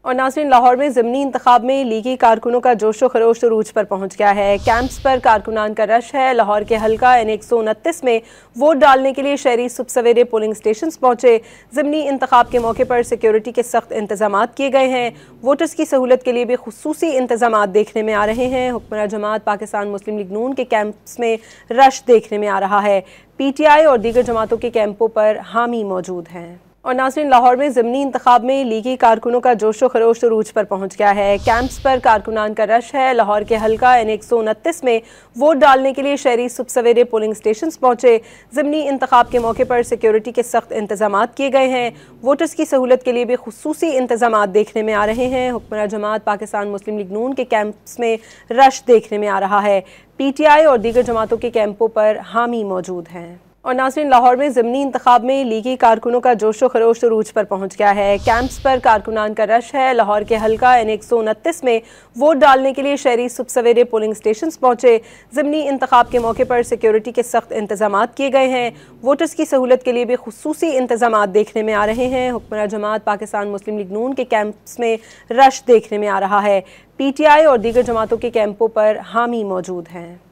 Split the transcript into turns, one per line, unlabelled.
اور ناظرین، لاہور میں ضمنی انتخاب میں لیگی کارکنوں کا جوش و خروش عروج پر پہنچ گیا ہے۔ کیمپس پر کارکنان کا رش ہے۔ لاہور کے حلقہ N 129 میں ووٹ ڈالنے کے لیے شہری صبح سویرے پولنگ سٹیشنز پہنچے۔ ضمنی انتخاب کے موقع پر سیکیورٹی کے سخت انتظامات کیے گئے ہیں۔ ووٹرز کی سہولت کے لیے بھی خصوصی انتظامات دیکھنے میں آ رہے ہیں۔ حکمراں جماعت پاکستان مسلم لیگ نون کے کیمپس میں رش دیکھنے میں آ رہا ہے۔ PTI اور دیگر جماعتوں کے کیمپوں پر حامی موجود ہیں۔ اور ناظرین، لاہور میں ضمنی انتخاب میں لیگی کارکنوں کا جوش و خروش عروج پر پہنچ گیا ہے۔ کیمپس پر کارکنان کا رش ہے۔ لاہور کے حلقہ N 129 میں ووٹ ڈالنے کے لیے شہری صبح سویرے پولنگ سٹیشنز پہنچے۔ ضمنی انتخاب کے موقع پر سیکیورٹی کے سخت انتظامات کیے گئے ہیں۔ ووٹرز کی سہولت کے لیے بھی خصوصی انتظامات دیکھنے میں آ رہے ہیں۔ حکمراں جماعت پاکستان مسلم لیگ نون کے کیمپس میں رش دیکھنے میں آ رہا ہے۔ PTI اور دیگر جماعتوں کے کیمپوں پر حامی موجود ہیں۔ اور ناظرین، لاہور میں ضمنی انتخاب میں لیگی کارکنوں کا جوش و خروش عروج پر پہنچ گیا ہے۔ کیمپس پر کارکنان کا رش ہے۔ لاہور کے حلقہ N 129 میں ووٹ ڈالنے کے لیے شہری صبح سویرے پولنگ سٹیشنز پہنچے۔ ضمنی انتخاب کے موقع پر سیکیورٹی کے سخت انتظامات کیے گئے ہیں۔ ووٹرز کی سہولت کے لیے بھی خصوصی انتظامات دیکھنے میں آ رہے ہیں۔ حکمراں جماعت پاکستان مسلم لیگ نون کے کیمپس میں رش دیکھنے میں آ رہا ہے۔ PTI اور دیگر جماعتوں کے کیمپوں پر حامی موجود ہیں۔